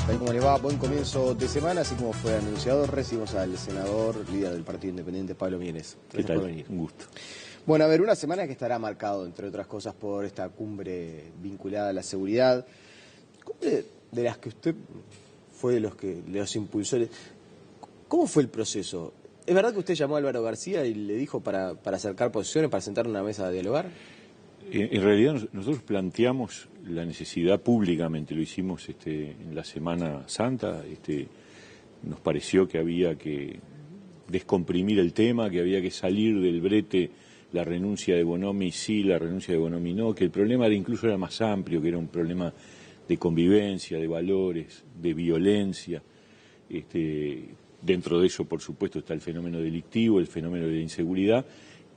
Tal como les va, buen comienzo de semana, así como fue anunciado, recibimos al senador, líder del Partido Independiente, Pablo Mieres. Gracias por venir. Un gusto. Bueno, a ver, una semana que estará marcado, entre otras cosas, por esta cumbre vinculada a la seguridad. Cumbre de las que usted fue de los impulsores. ¿Cómo fue el proceso? ¿Es verdad que usted llamó a Álvaro García y le dijo para acercar posiciones, para sentar en una mesa a dialogar? En realidad nosotros planteamos la necesidad públicamente, lo hicimos en la Semana Santa, nos pareció que había que descomprimir el tema, que había que salir del brete, la renuncia de Bonomi sí, la renuncia de Bonomi no, que el problema incluso era más amplio, que era un problema de convivencia, de valores, de violencia. Dentro de eso, por supuesto, está el fenómeno delictivo, el fenómeno de la inseguridad,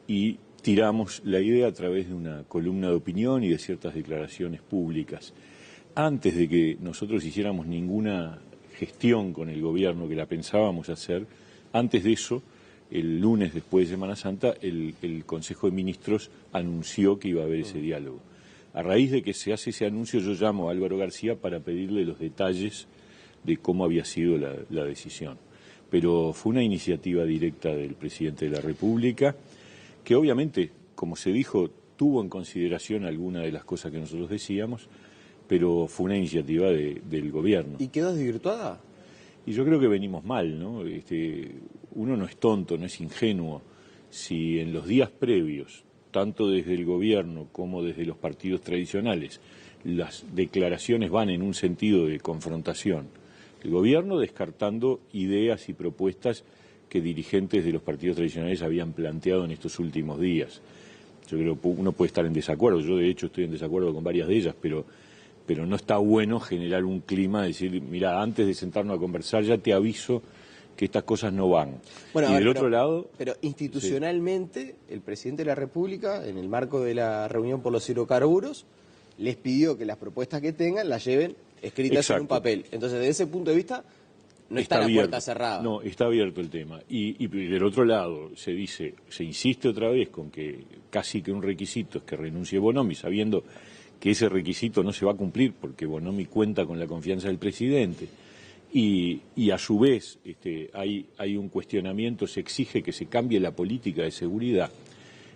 y tiramos la idea a través de una columna de opinión y de ciertas declaraciones públicas. Antes de que nosotros hiciéramos ninguna gestión con el gobierno que la pensábamos hacer, antes de eso, el lunes después de Semana Santa, el Consejo de Ministros anunció que iba a haber ese diálogo. A raíz de que se hace ese anuncio, yo llamo a Álvaro García para pedirle los detalles de cómo había sido la decisión. Pero fue una iniciativa directa del presidente de la República, que obviamente, como se dijo, tuvo en consideración alguna de las cosas que nosotros decíamos, pero fue una iniciativa del gobierno. ¿Y quedó desvirtuada? Y yo creo que venimos mal, ¿no? Uno no es tonto, no es ingenuo. Si en los días previos, tanto desde el gobierno como desde los partidos tradicionales, las declaraciones van en un sentido de confrontación, el gobierno descartando ideas y propuestas que dirigentes de los partidos tradicionales habían planteado en estos últimos días. Yo creo que uno puede estar en desacuerdo, yo de hecho estoy en desacuerdo con varias de ellas, pero no está bueno generar un clima de decir, mira, antes de sentarnos a conversar ya te aviso que estas cosas no van. Bueno, y del otro lado... Pero institucionalmente, sí, el presidente de la República, en el marco de la reunión por los hidrocarburos, les pidió que las propuestas que tengan las lleven escritas Exacto. en un papel. Entonces, desde ese punto de vista, no está la puerta cerrada. No, está abierto el tema. Y del otro lado se insiste otra vez con que casi que un requisito es que renuncie Bonomi, sabiendo que ese requisito no se va a cumplir porque Bonomi cuenta con la confianza del presidente. Y a su vez hay un cuestionamiento, se exige que se cambie la política de seguridad.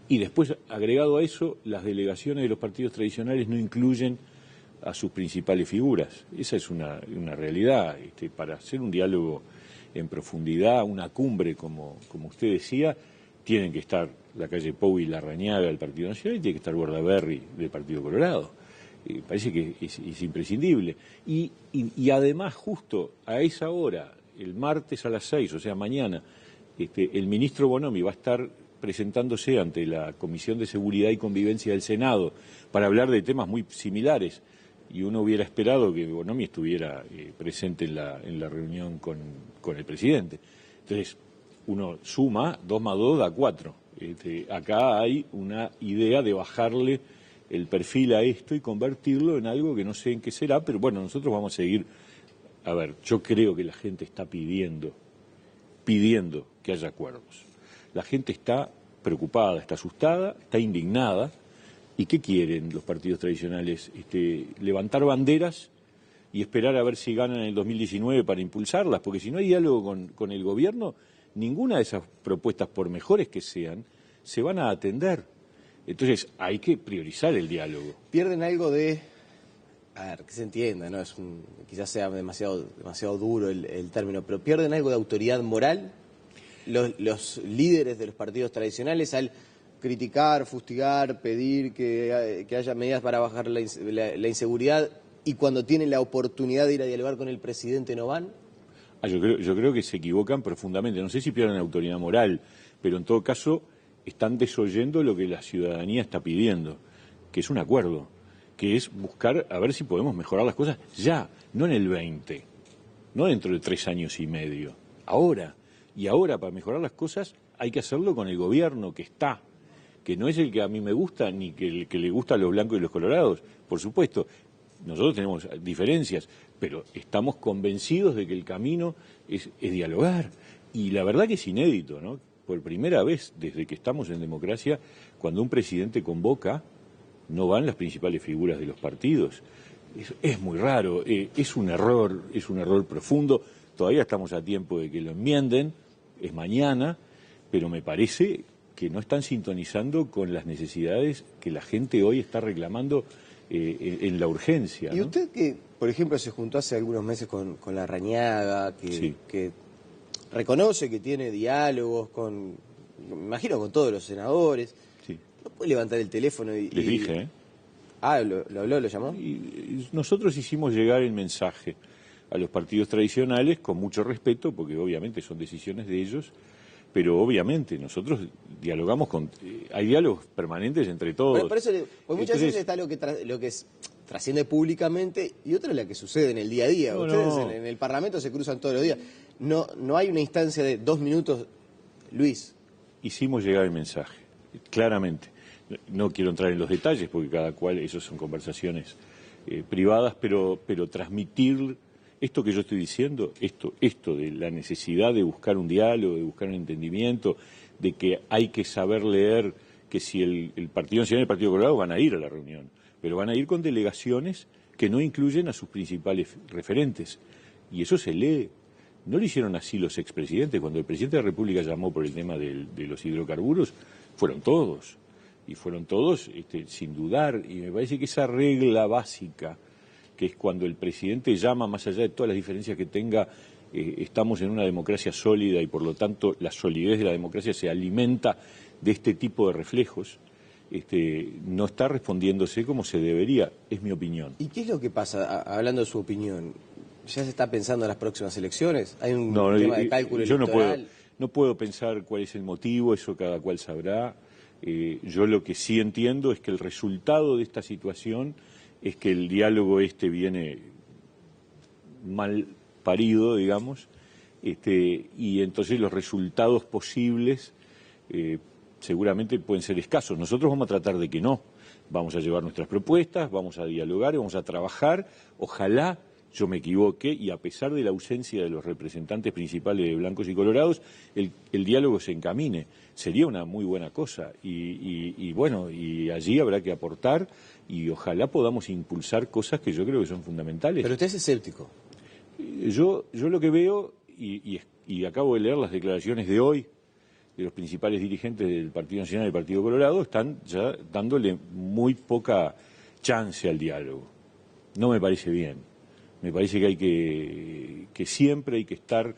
Y después, agregado a eso, las delegaciones de los partidos tradicionales no incluyen a sus principales figuras. Esa es una realidad. Para hacer un diálogo en profundidad, una cumbre, como usted decía, tienen que estar la calle Pou y Larrañaga del Partido Nacional y tiene que estar Bordaberry del Partido Colorado. Parece que es imprescindible. Y además, justo a esa hora, el martes a las 6, o sea, mañana, el ministro Bonomi va a estar presentándose ante la Comisión de Seguridad y Convivencia del Senado para hablar de temas muy similares. Y uno hubiera esperado que Bonomi estuviera presente en la reunión con el presidente. Entonces, uno suma, 2 más 2 da 4. Acá hay una idea de bajarle el perfil a esto y convertirlo en algo que no sé en qué será, pero bueno, nosotros vamos a seguir. A ver, yo creo que la gente está pidiendo que haya acuerdos. La gente está preocupada, está asustada, está indignada. ¿Y qué quieren los partidos tradicionales? Levantar banderas y esperar a ver si ganan en el 2019 para impulsarlas, porque si no hay diálogo con el gobierno, ninguna de esas propuestas, por mejores que sean, se van a atender. Entonces hay que priorizar el diálogo. Pierden algo de... A ver, que se entienda, ¿no? Quizás sea demasiado duro el término, pero pierden algo de autoridad moral los líderes de los partidos tradicionales al criticar, fustigar, pedir que haya medidas para bajar la inseguridad, y cuando tienen la oportunidad de ir a dialogar con el presidente no van. Yo creo que se equivocan profundamente. No sé si pierden autoridad moral, pero en todo caso están desoyendo lo que la ciudadanía está pidiendo, que es un acuerdo, que es buscar a ver si podemos mejorar las cosas ya, no en el 20, no dentro de 3 años y medio, ahora. Y ahora, para mejorar las cosas, hay que hacerlo con el gobierno que está, que no es el que a mí me gusta, ni que el que le gusta a los blancos y los colorados. Por supuesto, nosotros tenemos diferencias, pero estamos convencidos de que el camino es dialogar. Y la verdad que es inédito, ¿no? Por primera vez desde que estamos en democracia, cuando un presidente convoca, no van las principales figuras de los partidos. es muy raro, es un error profundo. Todavía estamos a tiempo de que lo enmienden, es mañana, pero me parece que no están sintonizando con las necesidades que la gente hoy está reclamando en la urgencia, ¿no? Y usted que, por ejemplo, se juntó hace algunos meses con Larrañaga, Sí. que reconoce que tiene diálogos me imagino, con todos los senadores, Sí. ¿no puede levantar el teléfono Les dije, ¿eh? Ah, ¿lo habló, lo llamó? Y nosotros hicimos llegar el mensaje a los partidos tradicionales con mucho respeto, porque obviamente son decisiones de ellos, pero obviamente nosotros dialogamos hay diálogos permanentes entre todos. Por eso, pues muchas veces está lo que trasciende públicamente y otra es la que sucede en el día a día. No, Ustedes no. en el Parlamento se cruzan todos los días. No hay una instancia de 2 minutos, Luis. Hicimos llegar el mensaje, claramente. No quiero entrar en los detalles porque cada cual, eso son conversaciones privadas, pero transmitir esto que yo estoy diciendo, esto de la necesidad de buscar un diálogo, de buscar un entendimiento, de que hay que saber leer, que si el Partido Nacional y el Partido Colorado van a ir a la reunión, pero van a ir con delegaciones que no incluyen a sus principales referentes. Y eso se lee. No lo hicieron así los expresidentes. Cuando el presidente de la República llamó por el tema de los hidrocarburos, fueron todos. Y fueron todos sin dudar. Y me parece que esa regla básica, que es cuando el presidente llama, más allá de todas las diferencias que tenga, estamos en una democracia sólida y por lo tanto la solidez de la democracia se alimenta de este tipo de reflejos, no está respondiéndose como se debería, es mi opinión. ¿Y qué es lo que pasa, hablando de su opinión? ¿Ya se está pensando en las próximas elecciones? ¿Hay un No, tema de cálculo yo electoral? no puedo pensar cuál es el motivo, eso cada cual sabrá. Yo lo que sí entiendo es que el resultado de esta situación es que el diálogo viene mal parido, digamos, y entonces los resultados posibles seguramente pueden ser escasos. Nosotros vamos a tratar de que no. Vamos a llevar nuestras propuestas, vamos a dialogar, vamos a trabajar. Ojalá yo me equivoque y a pesar de la ausencia de los representantes principales de blancos y colorados, el diálogo se encamine. Sería una muy buena cosa y bueno, y allí habrá que aportar y ojalá podamos impulsar cosas que yo creo que son fundamentales. Pero usted es escéptico. Yo lo que veo, y acabo de leer las declaraciones de hoy de los principales dirigentes del Partido Nacional y del Partido Colorado, están ya dándole muy poca chance al diálogo. No me parece bien. Me parece que siempre hay que estar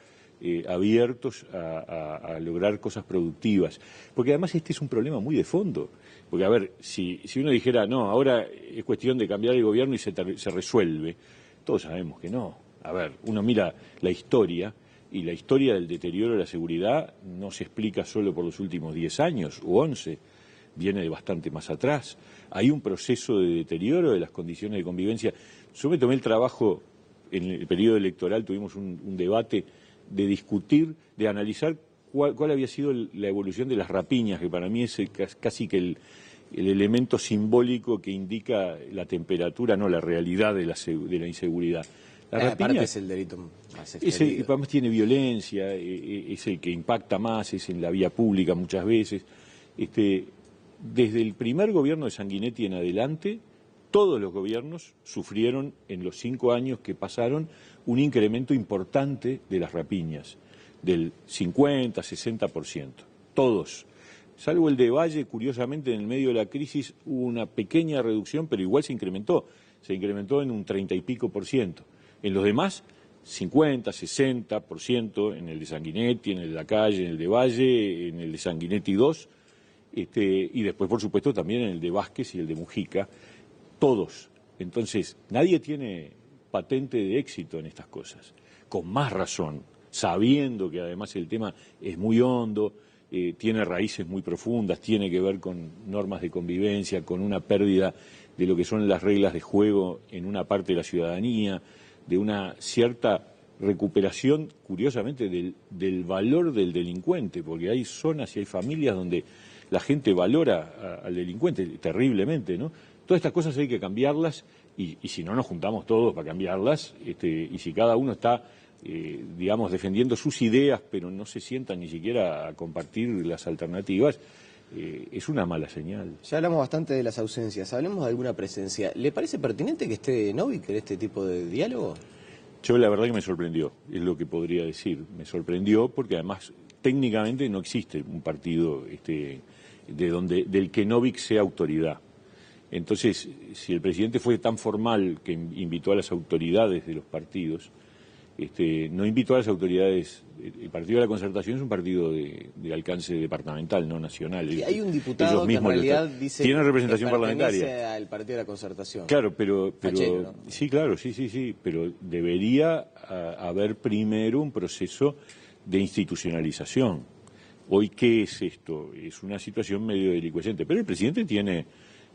abiertos a lograr cosas productivas. Porque además este es un problema muy de fondo. Porque, a ver, si uno dijera, no, ahora es cuestión de cambiar el gobierno y se resuelve, todos sabemos que no. A ver, uno mira la historia, y la historia del deterioro de la seguridad no se explica solo por los últimos 10 años u 11, viene de bastante más atrás. Hay un proceso de deterioro de las condiciones de convivencia. Yo me tomé el trabajo, en el periodo electoral tuvimos un debate de discutir, de analizar cuál había sido la evolución de las rapiñas, que para mí es casi que el elemento simbólico que indica la temperatura, no la realidad de la inseguridad. La rapiña, aparte es el delito más extendido. además tiene violencia, es el que impacta más, es en la vía pública muchas veces. Desde el primer gobierno de Sanguinetti en adelante, todos los gobiernos sufrieron en los 5 años que pasaron un incremento importante de las rapiñas, del 50, 60%. Todos. Salvo el de Valle, curiosamente en el medio de la crisis hubo una pequeña reducción, pero igual se incrementó en un 30 y pico %. En los demás, 50, 60%, en el de Sanguinetti, en el de Lacalle, en el de Valle, en el de Sanguinetti 2, y después, por supuesto, también en el de Vázquez y el de Mujica, todos. Entonces, nadie tiene patente de éxito en estas cosas, con más razón, sabiendo que además el tema es muy hondo, tiene raíces muy profundas, tiene que ver con normas de convivencia, con una pérdida de lo que son las reglas de juego en una parte de la ciudadanía, de una cierta recuperación, curiosamente, del valor del delincuente, porque hay zonas y hay familias donde la gente valora al delincuente terriblemente, ¿no? Todas estas cosas hay que cambiarlas y si no nos juntamos todos para cambiarlas, y si cada uno está, digamos, defendiendo sus ideas, pero no se sientan ni siquiera a compartir las alternativas, es una mala señal. Ya hablamos bastante de las ausencias, hablemos de alguna presencia. ¿Le parece pertinente que esté Novik en este tipo de diálogo? Yo la verdad que me sorprendió, es lo que podría decir. Me sorprendió porque además técnicamente no existe un partido del que Novik sea autoridad. Entonces, si el presidente fue tan formal que invitó a las autoridades de los partidos, no invitó a las autoridades. El Partido de la Concertación es un partido de alcance departamental, no nacional. Y hay un diputado que en realidad dice tiene representación que pertenece parlamentaria al Partido de la Concertación. Claro, pero Pachelo, ¿no? sí, claro, sí, pero debería haber primero un proceso de institucionalización. Hoy, ¿qué es esto? Es una situación medio delicuescente, pero el presidente tiene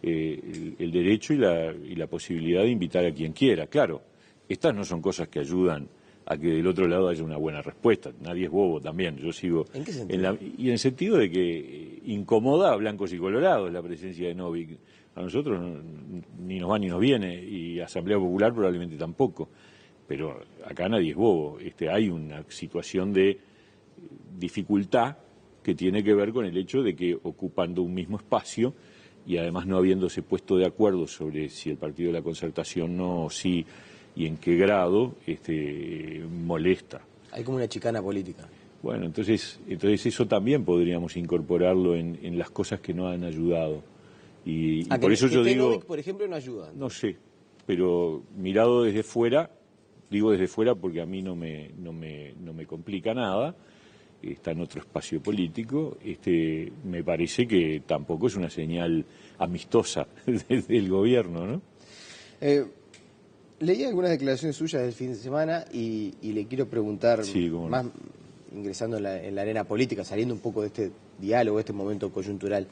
el derecho y la posibilidad de invitar a quien quiera. Claro, estas no son cosas que ayudan a que del otro lado haya una buena respuesta. Nadie es bobo también. Yo sigo. ¿En qué sentido? Y en el sentido de que incomoda a blancos y colorados la presencia de Novik. A nosotros ni nos va ni nos viene, y Asamblea Popular probablemente tampoco. Pero acá nadie es bobo. Hay una situación de dificultad que tiene que ver con el hecho de que ocupando un mismo espacio y además no habiéndose puesto de acuerdo sobre si el Partido de la Concertación no o sí y en qué grado molesta. Hay como una chicana política. Bueno, entonces eso también podríamos incorporarlo en las cosas que no han ayudado. Y por eso yo digo... Novik, por ejemplo, no ayuda. No sé, pero mirado desde fuera, digo desde fuera porque a mí no me complica nada, está en otro espacio político, me parece que tampoco es una señal amistosa del gobierno, ¿no? Leí algunas declaraciones suyas del fin de semana y le quiero preguntar, sí, más ingresando en la arena política, saliendo un poco de este diálogo, este momento coyuntural.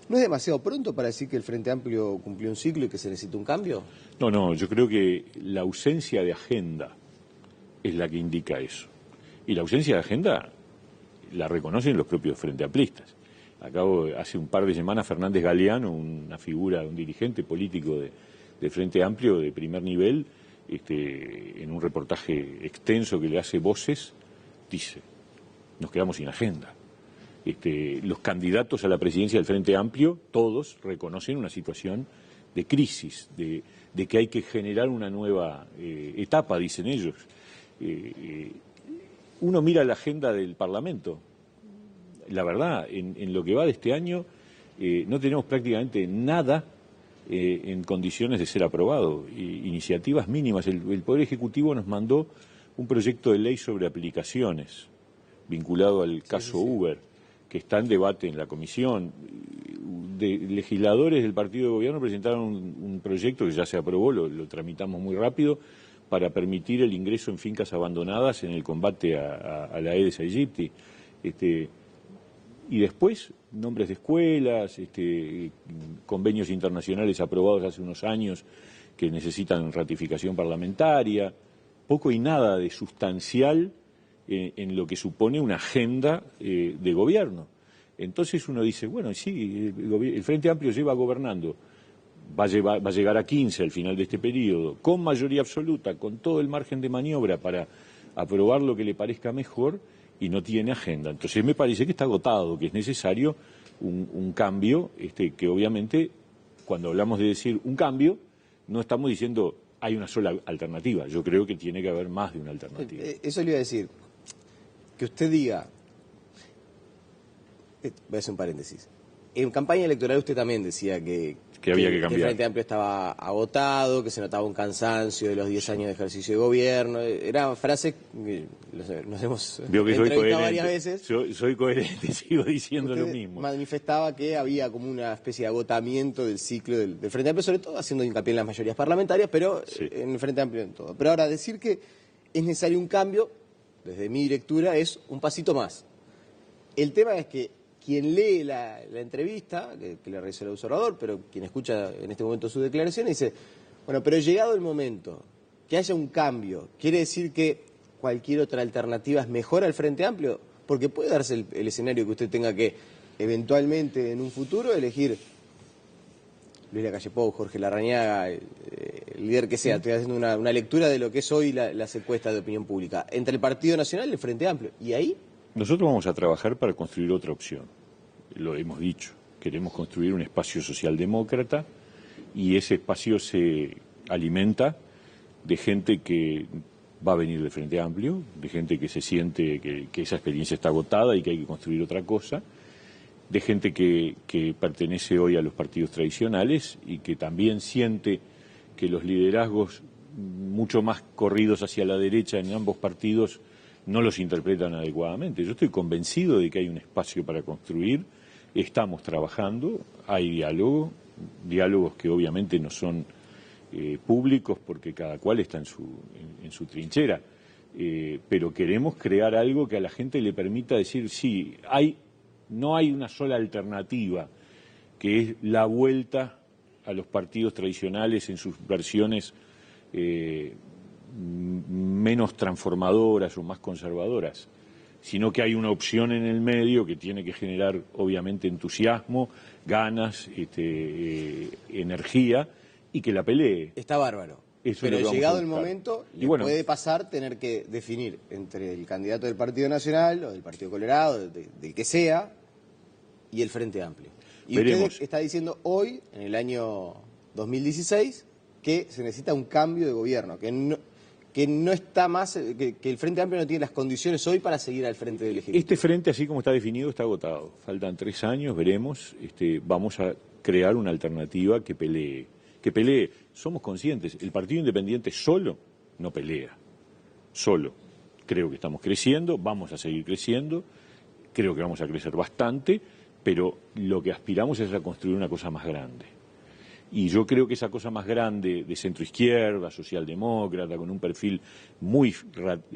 ¿No es demasiado pronto para decir que el Frente Amplio cumplió un ciclo y que se necesita un cambio? No, yo creo que la ausencia de agenda es la que indica eso. Y la ausencia de agenda la reconocen los propios Frente Amplistas. Hace un par de semanas Fernández Galeano, una figura, un dirigente político de Frente Amplio de primer nivel, en un reportaje extenso que le hace Voces, dice, nos quedamos sin agenda. Los candidatos a la presidencia del Frente Amplio, todos reconocen una situación de crisis, de que hay que generar una nueva etapa, dicen ellos. Uno mira la agenda del Parlamento. La verdad, en lo que va de este año, no tenemos prácticamente nada en condiciones de ser aprobado. Iniciativas mínimas. El Poder Ejecutivo nos mandó un proyecto de ley sobre aplicaciones vinculado al caso Uber, que está en debate en la comisión. Legisladores del partido de gobierno presentaron un proyecto que ya se aprobó, lo tramitamos muy rápido, para permitir el ingreso en fincas abandonadas en el combate a la Aedes aegypti. Y después, nombres de escuelas, convenios internacionales aprobados hace unos años que necesitan ratificación parlamentaria, poco y nada de sustancial en lo que supone una agenda de gobierno. Entonces uno dice, bueno, sí, el Frente Amplio lleva gobernando, va a llegar a 15 al final de este periodo, con mayoría absoluta, con todo el margen de maniobra para aprobar lo que le parezca mejor, y no tiene agenda. Entonces me parece que está agotado, que es necesario un cambio, que obviamente cuando hablamos de decir un cambio, no estamos diciendo hay una sola alternativa. Yo creo que tiene que haber más de una alternativa. Eso le iba a decir, que usted diga, voy a hacer un paréntesis, en campaña electoral usted también decía que había que cambiar. Que el Frente Amplio estaba agotado, que se notaba un cansancio de los 10 años de ejercicio de gobierno. Era frase que nos hemos entrevistado varias veces. Soy coherente, sigo diciendo usted lo mismo. Manifestaba que había como una especie de agotamiento del ciclo del Frente Amplio, sobre todo haciendo hincapié en las mayorías parlamentarias, pero en el Frente Amplio en todo. Pero ahora, decir que es necesario un cambio, desde mi lectura, es un pasito más. El tema es que quien lee la entrevista, que le realizó el observador, pero quien escucha en este momento su declaración, dice, bueno, pero llegado el momento, que haya un cambio, ¿quiere decir que cualquier otra alternativa es mejor al Frente Amplio? Porque puede darse el escenario que usted tenga que, eventualmente, en un futuro, elegir Luis Lacalle Pou, Jorge Larrañaga, el líder que sea. Estoy haciendo una lectura de lo que es hoy la encuesta de opinión pública, entre el Partido Nacional y el Frente Amplio. ¿Y ahí? Nosotros vamos a trabajar para construir otra opción, lo hemos dicho, queremos construir un espacio socialdemócrata y ese espacio se alimenta de gente que va a venir del Frente Amplio, de gente que se siente que esa experiencia está agotada y que hay que construir otra cosa, de gente que pertenece hoy a los partidos tradicionales y que también siente que los liderazgos mucho más corridos hacia la derecha en ambos partidos no los interpretan adecuadamente. Yo estoy convencido de que hay un espacio para construir, estamos trabajando, hay diálogos que obviamente no son públicos porque cada cual está en su trinchera, pero queremos crear algo que a la gente le permita decir, sí, no hay una sola alternativa, que es la vuelta a los partidos tradicionales en sus versiones menos transformadoras o más conservadoras, sino que hay una opción en el medio que tiene que generar obviamente entusiasmo, ganas, energía y que la pelee. Está bárbaro. Eso pero es lo que llegado vamos a el buscar. momento, Y bueno, puede pasar tener que definir entre el candidato del Partido Nacional o del Partido Colorado, del que sea, y el Frente Amplio. Y veremos. usted está diciendo hoy, en el año 2016, que se necesita un cambio de gobierno, que no está más, que el Frente Amplio no tiene las condiciones hoy para seguir al frente del Ejecutivo. Este frente, así como está definido, está agotado. Faltan 3 años, veremos. Vamos a crear una alternativa que pelee. Somos conscientes, el Partido Independiente solo no pelea. Solo. Creo que estamos creciendo, vamos a seguir creciendo, creo que vamos a crecer bastante, pero lo que aspiramos es a construir una cosa más grande. Y yo creo que esa cosa más grande de centroizquierda, socialdemócrata, con un perfil muy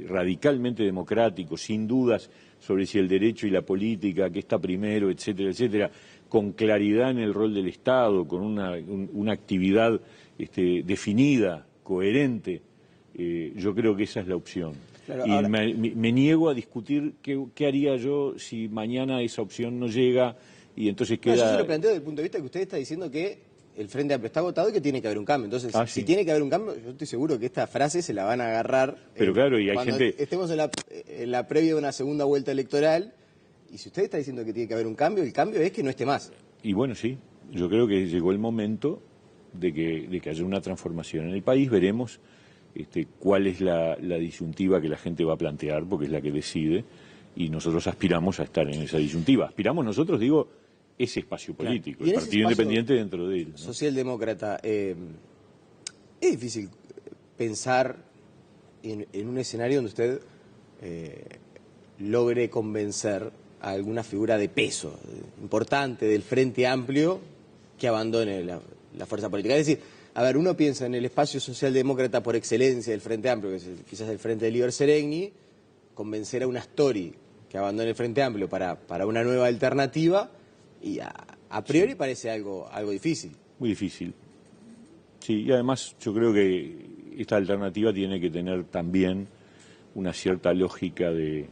radicalmente democrático, sin dudas sobre si el derecho y la política, qué está primero, etcétera, etcétera, con claridad en el rol del Estado, con una actividad definida, coherente, yo creo que esa es la opción. Claro, y ahora, me niego a discutir qué haría yo si mañana esa opción no llega y entonces queda... yo se lo planteo desde el punto de vista que usted está diciendo que el Frente Amplio está agotado y que tiene que haber un cambio. Entonces, si sí. tiene que haber un cambio, yo estoy seguro que esta frase se la van a agarrar. Pero claro, y hay cuando gente... estemos en la previa de una segunda vuelta electoral, y si usted está diciendo que tiene que haber un cambio, el cambio es que no esté más. Y bueno, sí, yo creo que llegó el momento de que haya una transformación en el país. Veremos cuál es la disyuntiva que la gente va a plantear, porque es la que decide, y nosotros aspiramos a estar en esa disyuntiva. Aspiramos nosotros, digo, ese espacio político, el Partido Independiente dentro de él, ¿no? Socialdemócrata, es difícil pensar en un escenario donde usted logre convencer a alguna figura de peso importante del Frente Amplio que abandone la fuerza política. Es decir, a ver, uno piensa en el espacio socialdemócrata por excelencia del Frente Amplio, que es quizás el Frente de Líder Seregni, convencer a una Story que abandone el Frente Amplio para una nueva alternativa, y a priori parece algo difícil. Muy difícil. Sí, y además yo creo que esta alternativa tiene que tener también una cierta lógica de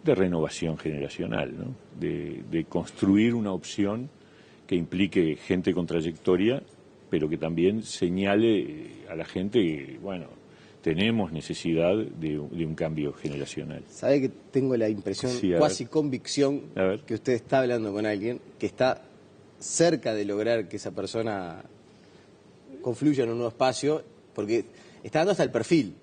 renovación generacional, ¿no? De construir una opción que implique gente con trayectoria, pero que también señale a la gente que, bueno, tenemos necesidad de un cambio generacional. ¿Sabe que tengo la impresión, cuasi convicción, que usted está hablando con alguien que está cerca de lograr que esa persona confluya en un nuevo espacio, porque está dando hasta el perfil?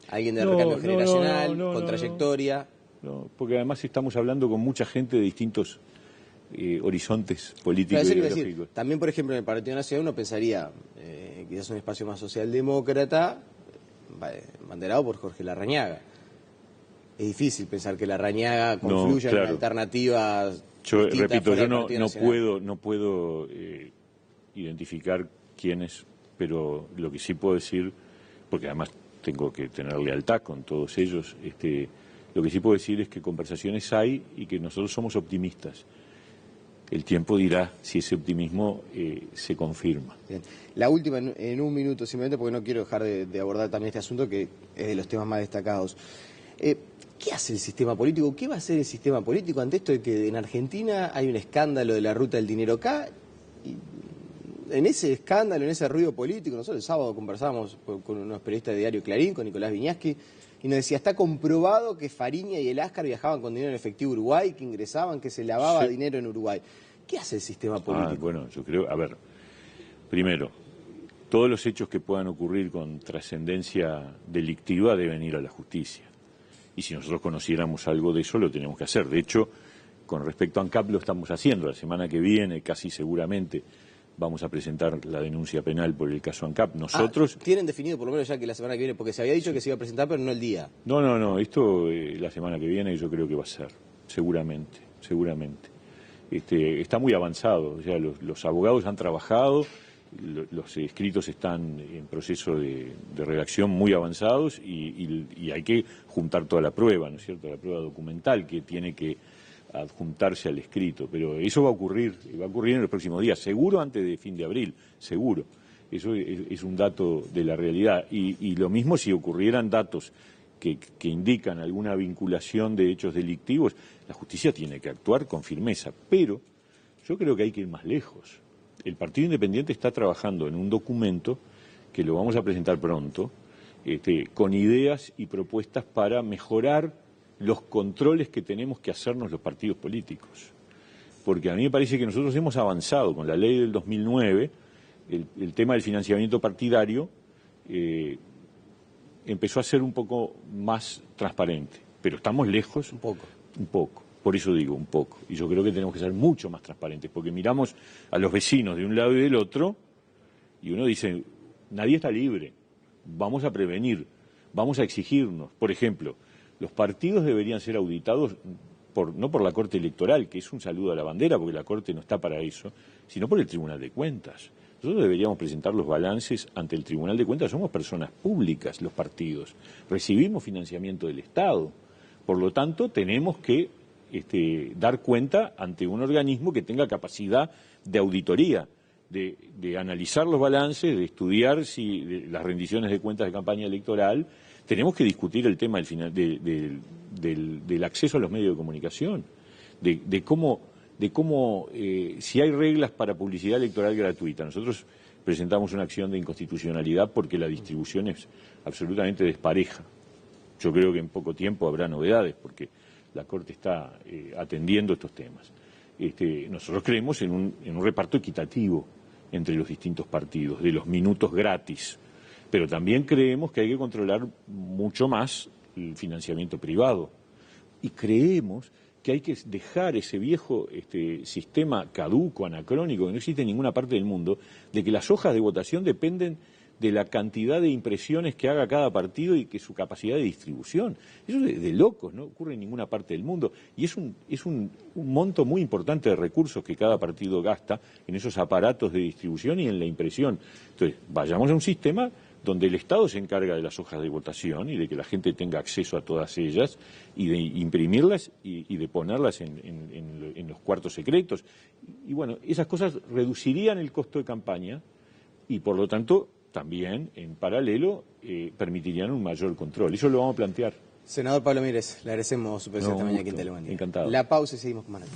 Alguien de recambio generacional, con trayectoria. No, porque además estamos hablando con mucha gente de distintos horizontes políticos y ideológicos. También, por ejemplo, en el Partido Nacional uno pensaría quizás un espacio más socialdemócrata, banderado por Jorge Larrañaga. Es difícil pensar que Larrañaga confluya en alternativas. Yo repito, yo no puedo identificar quiénes, pero lo que sí puedo decir, porque además tengo que tener lealtad con todos ellos, lo que sí puedo decir es que conversaciones hay y que nosotros somos optimistas. El tiempo dirá si ese optimismo se confirma. Bien. La última, en un minuto, simplemente porque no quiero dejar de abordar también este asunto que es de los temas más destacados. ¿Qué hace el sistema político? ¿Qué va a hacer el sistema político ante esto de que en Argentina hay un escándalo de la ruta del dinero acá? Y en ese escándalo, en ese ruido político, nosotros el sábado conversábamos con unos periodistas de Diario Clarín, con Nicolás Viñaski, y nos decía, está comprobado que Fariña y el Ascar viajaban con dinero en efectivo a Uruguay, que ingresaban, que se lavaba dinero en Uruguay. ¿Qué hace el sistema político? Bueno, yo creo, a ver, primero, todos los hechos que puedan ocurrir con trascendencia delictiva deben ir a la justicia. Y si nosotros conociéramos algo de eso, lo tenemos que hacer. De hecho, con respecto a ANCAP lo estamos haciendo. La semana que viene, casi seguramente, vamos a presentar la denuncia penal por el caso ANCAP. Nosotros... ¿Tienen definido por lo menos ya que la semana que viene? Porque se había dicho que se iba a presentar, pero no el día. No, esto la semana que viene yo creo que va a ser, seguramente. Está muy avanzado, o sea, los abogados han trabajado, los escritos están en proceso de redacción muy avanzados y hay que juntar toda la prueba, ¿no es cierto?, la prueba documental que tiene que adjuntarse al escrito, pero eso va a ocurrir en los próximos días, seguro antes de fin de abril, seguro. Eso es un dato de la realidad y lo mismo si ocurrieran datos que indican alguna vinculación de hechos delictivos, la justicia tiene que actuar con firmeza, pero yo creo que hay que ir más lejos. El Partido Independiente está trabajando en un documento que lo vamos a presentar pronto, con ideas y propuestas para mejorar los controles que tenemos que hacernos los partidos políticos. Porque a mí me parece que nosotros hemos avanzado con la ley del 2009, el tema del financiamiento partidario empezó a ser un poco más transparente, pero estamos lejos. Un poco. Por eso digo, un poco. Y yo creo que tenemos que ser mucho más transparentes, porque miramos a los vecinos de un lado y del otro, y uno dice, nadie está libre, vamos a prevenir, vamos a exigirnos. Por ejemplo, los partidos deberían ser auditados no por la Corte Electoral, que es un saludo a la bandera, porque la Corte no está para eso, sino por el Tribunal de Cuentas. Nosotros deberíamos presentar los balances ante el Tribunal de Cuentas, somos personas públicas los partidos, recibimos financiamiento del Estado, por lo tanto tenemos que dar cuenta ante un organismo que tenga capacidad de auditoría, de analizar los balances, de estudiar las rendiciones de cuentas de campaña electoral. Tenemos que discutir el tema del acceso a los medios de comunicación, de cómo si hay reglas para publicidad electoral gratuita. Nosotros presentamos una acción de inconstitucionalidad porque la distribución es absolutamente despareja. Yo creo que en poco tiempo habrá novedades porque la Corte está atendiendo estos temas. Nosotros creemos en un reparto equitativo entre los distintos partidos, de los minutos gratis, pero también creemos que hay que controlar mucho más el financiamiento privado. Y creemos que hay que dejar ese viejo sistema caduco, anacrónico, que no existe en ninguna parte del mundo, de que las hojas de votación dependen de la cantidad de impresiones que haga cada partido y que su capacidad de distribución. Eso es de locos, no ocurre en ninguna parte del mundo. Y es un monto muy importante de recursos que cada partido gasta en esos aparatos de distribución y en la impresión. Entonces, vayamos a un sistema donde el Estado se encarga de las hojas de votación y de que la gente tenga acceso a todas ellas y de imprimirlas y de ponerlas en los cuartos secretos. Y bueno, esas cosas reducirían el costo de campaña y por lo tanto también en paralelo permitirían un mayor control. Eso lo vamos a plantear. Senador Pablo Mieres, le agradecemos su presencia esta mañana aquí en Telemundo. Encantado. La pausa y seguimos con Manuel.